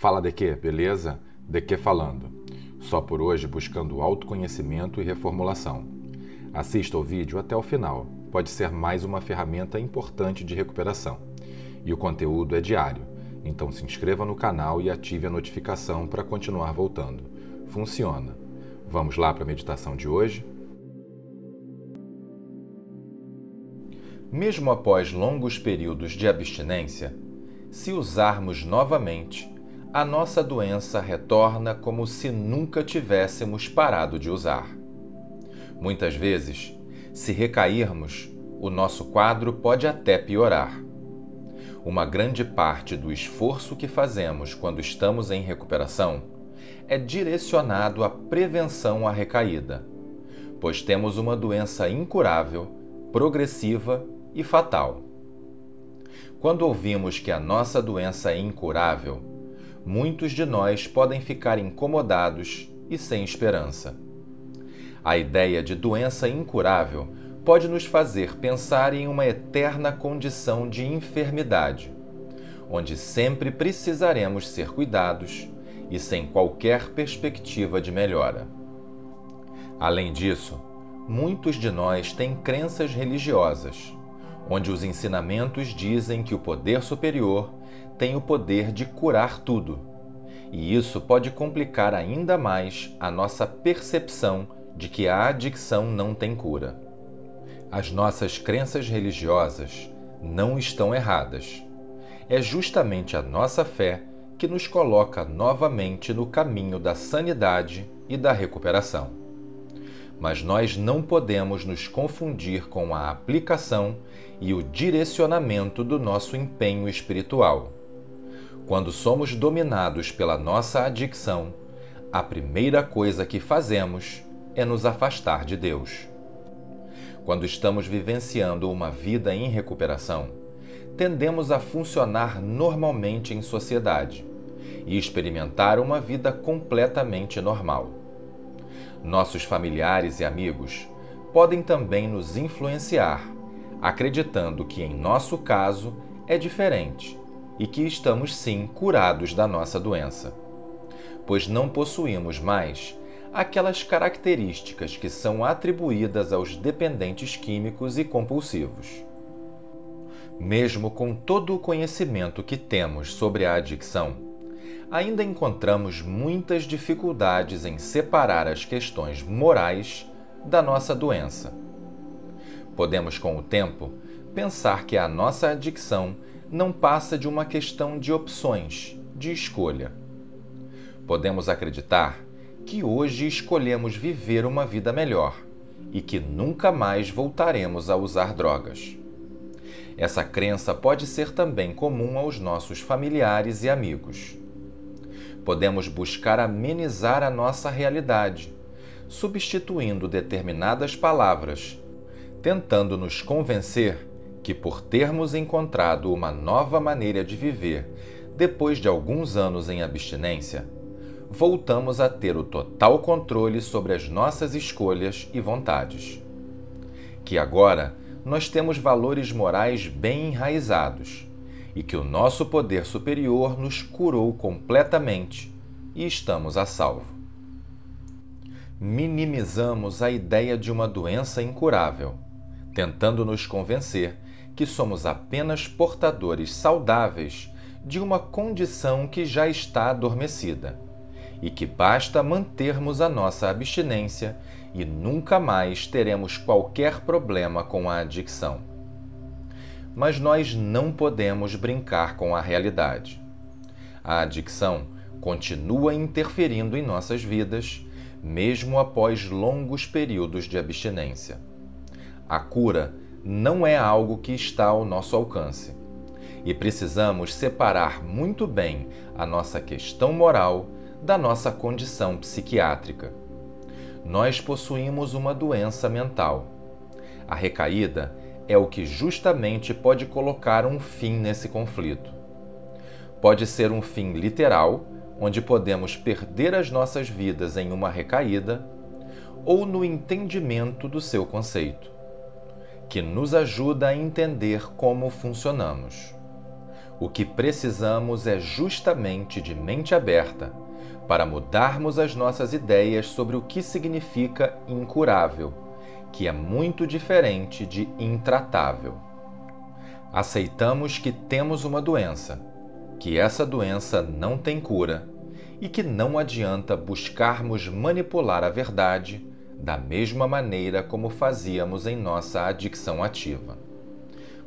Fala de quê, beleza? De que falando? Só por hoje buscando autoconhecimento e reformulação. Assista o vídeo até o final, pode ser mais uma ferramenta importante de recuperação. E o conteúdo é diário, então se inscreva no canal e ative a notificação para continuar voltando. Funciona. Vamos lá para a meditação de hoje? Mesmo após longos períodos de abstinência, se usarmos novamente, a nossa doença retorna como se nunca tivéssemos parado de usar. Muitas vezes, se recairmos, o nosso quadro pode até piorar. Uma grande parte do esforço que fazemos quando estamos em recuperação é direcionado à prevenção à recaída, pois temos uma doença incurável, progressiva e fatal. Quando ouvimos que a nossa doença é incurável, muitos de nós podem ficar incomodados e sem esperança. A ideia de doença incurável pode nos fazer pensar em uma eterna condição de enfermidade, onde sempre precisaremos ser cuidados e sem qualquer perspectiva de melhora. Além disso, muitos de nós têm crenças religiosas, onde os ensinamentos dizem que o poder superior tem o poder de curar tudo, e isso pode complicar ainda mais a nossa percepção de que a adicção não tem cura. As nossas crenças religiosas não estão erradas. É justamente a nossa fé que nos coloca novamente no caminho da sanidade e da recuperação. Mas nós não podemos nos confundir com a aplicação e o direcionamento do nosso empenho espiritual. Quando somos dominados pela nossa adicção, a primeira coisa que fazemos é nos afastar de Deus. Quando estamos vivenciando uma vida em recuperação, tendemos a funcionar normalmente em sociedade e experimentar uma vida completamente normal. Nossos familiares e amigos podem também nos influenciar, acreditando que em nosso caso é diferente e que estamos sim curados da nossa doença, pois não possuímos mais aquelas características que são atribuídas aos dependentes químicos e compulsivos. Mesmo com todo o conhecimento que temos sobre a adicção, ainda encontramos muitas dificuldades em separar as questões morais da nossa doença. Podemos, com o tempo, pensar que a nossa adicção não passa de uma questão de opções, de escolha. Podemos acreditar que hoje escolhemos viver uma vida melhor e que nunca mais voltaremos a usar drogas. Essa crença pode ser também comum aos nossos familiares e amigos. Podemos buscar amenizar a nossa realidade, substituindo determinadas palavras, tentando nos convencer que por termos encontrado uma nova maneira de viver depois de alguns anos em abstinência, voltamos a ter o total controle sobre as nossas escolhas e vontades. Que agora nós temos valores morais bem enraizados e que o nosso poder superior nos curou completamente e estamos a salvo. Minimizamos a ideia de uma doença incurável, tentando nos convencer que somos apenas portadores saudáveis de uma condição que já está adormecida e que basta mantermos a nossa abstinência e nunca mais teremos qualquer problema com a adicção. Mas nós não podemos brincar com a realidade. A adicção continua interferindo em nossas vidas, mesmo após longos períodos de abstinência. A cura não é algo que está ao nosso alcance, e precisamos separar muito bem a nossa questão moral da nossa condição psiquiátrica. Nós possuímos uma doença mental. A recaída é o que justamente pode colocar um fim nesse conflito. Pode ser um fim literal, onde podemos perder as nossas vidas em uma recaída, ou no entendimento do seu conceito, que nos ajuda a entender como funcionamos. O que precisamos é justamente de mente aberta para mudarmos as nossas ideias sobre o que significa incurável, que é muito diferente de intratável. Aceitamos que temos uma doença, que essa doença não tem cura e que não adianta buscarmos manipular a verdade da mesma maneira como fazíamos em nossa adicção ativa.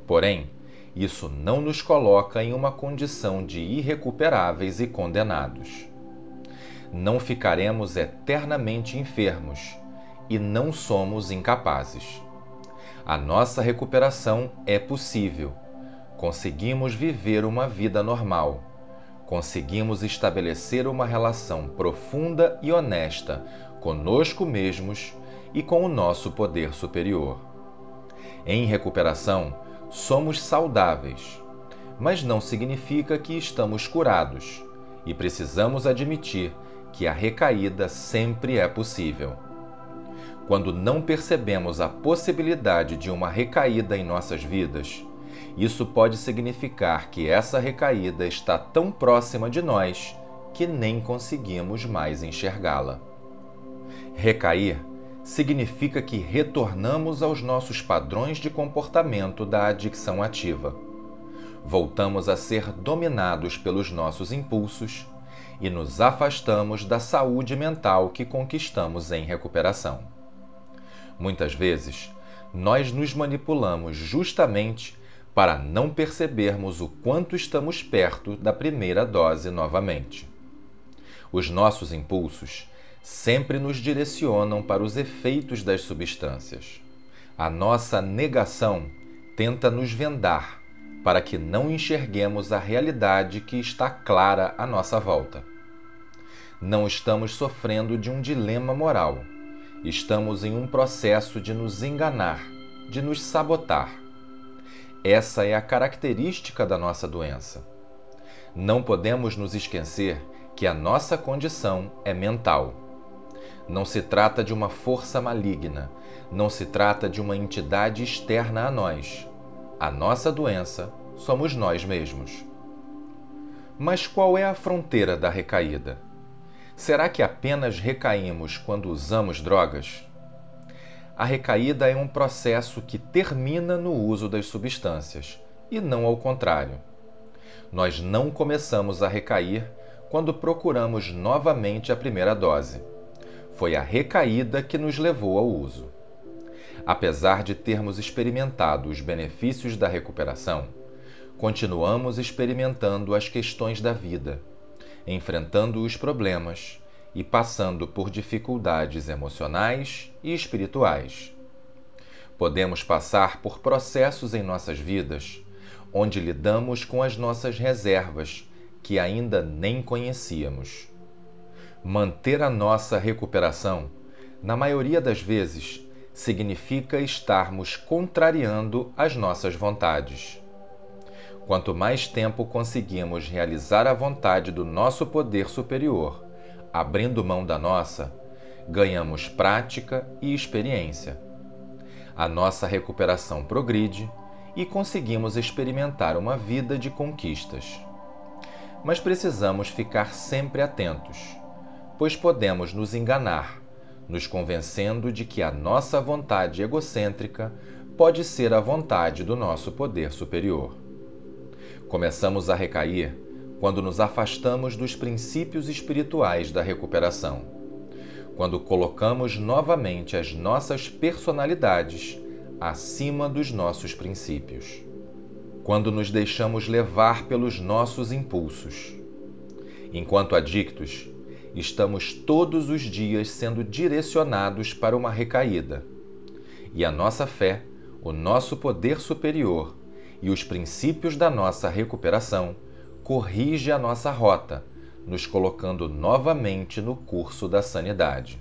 Porém, isso não nos coloca em uma condição de irrecuperáveis e condenados. Não ficaremos eternamente enfermos e não somos incapazes. A nossa recuperação é possível. Conseguimos viver uma vida normal. Conseguimos estabelecer uma relação profunda e honesta conosco mesmos e com o nosso poder superior. Em recuperação, somos saudáveis, mas não significa que estamos curados e precisamos admitir que a recaída sempre é possível. Quando não percebemos a possibilidade de uma recaída em nossas vidas, isso pode significar que essa recaída está tão próxima de nós que nem conseguimos mais enxergá-la. Recair significa que retornamos aos nossos padrões de comportamento da adicção ativa. Voltamos a ser dominados pelos nossos impulsos e nos afastamos da saúde mental que conquistamos em recuperação. Muitas vezes, nós nos manipulamos justamente para não percebermos o quanto estamos perto da primeira dose novamente. Os nossos impulsos sempre nos direcionam para os efeitos das substâncias. A nossa negação tenta nos vendar para que não enxerguemos a realidade que está clara à nossa volta. Não estamos sofrendo de um dilema moral. Estamos em um processo de nos enganar, de nos sabotar. Essa é a característica da nossa doença. Não podemos nos esquecer que a nossa condição é mental. Não se trata de uma força maligna, não se trata de uma entidade externa a nós. A nossa doença somos nós mesmos. Mas qual é a fronteira da recaída? Será que apenas recaímos quando usamos drogas? A recaída é um processo que termina no uso das substâncias, e não ao contrário. Nós não começamos a recair quando procuramos novamente a primeira dose. Foi a recaída que nos levou ao uso. Apesar de termos experimentado os benefícios da recuperação, continuamos experimentando as questões da vida, enfrentando os problemas e passando por dificuldades emocionais e espirituais. Podemos passar por processos em nossas vidas onde lidamos com as nossas reservas que ainda nem conhecíamos. Manter a nossa recuperação, na maioria das vezes, significa estarmos contrariando as nossas vontades. Quanto mais tempo conseguimos realizar a vontade do nosso poder superior, abrindo mão da nossa, ganhamos prática e experiência. A nossa recuperação progride e conseguimos experimentar uma vida de conquistas. Mas precisamos ficar sempre atentos, pois podemos nos enganar, nos convencendo de que a nossa vontade egocêntrica pode ser a vontade do nosso poder superior. Começamos a recair quando nos afastamos dos princípios espirituais da recuperação, quando colocamos novamente as nossas personalidades acima dos nossos princípios, quando nos deixamos levar pelos nossos impulsos. Enquanto adictos, estamos todos os dias sendo direcionados para uma recaída, e a nossa fé, o nosso poder superior e os princípios da nossa recuperação corrige a nossa rota, nos colocando novamente no curso da sanidade.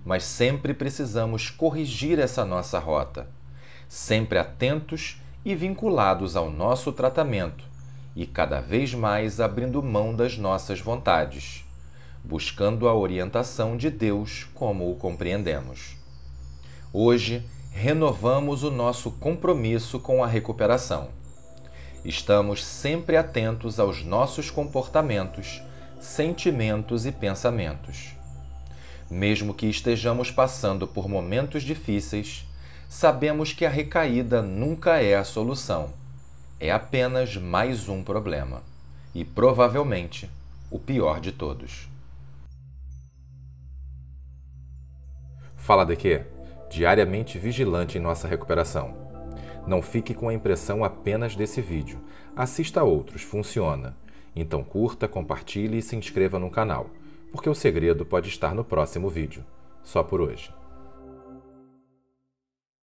Mas sempre precisamos corrigir essa nossa rota, sempre atentos e vinculados ao nosso tratamento e cada vez mais abrindo mão das nossas vontades, buscando a orientação de Deus como o compreendemos. Hoje, renovamos o nosso compromisso com a recuperação. Estamos sempre atentos aos nossos comportamentos, sentimentos e pensamentos. Mesmo que estejamos passando por momentos difíceis, sabemos que a recaída nunca é a solução. É apenas mais um problema. E provavelmente o pior de todos. Fala de quê? Diariamente vigilante em nossa recuperação. Não fique com a impressão apenas desse vídeo. Assista a outros, funciona. Então curta, compartilhe e se inscreva no canal, porque o segredo pode estar no próximo vídeo. Só por hoje.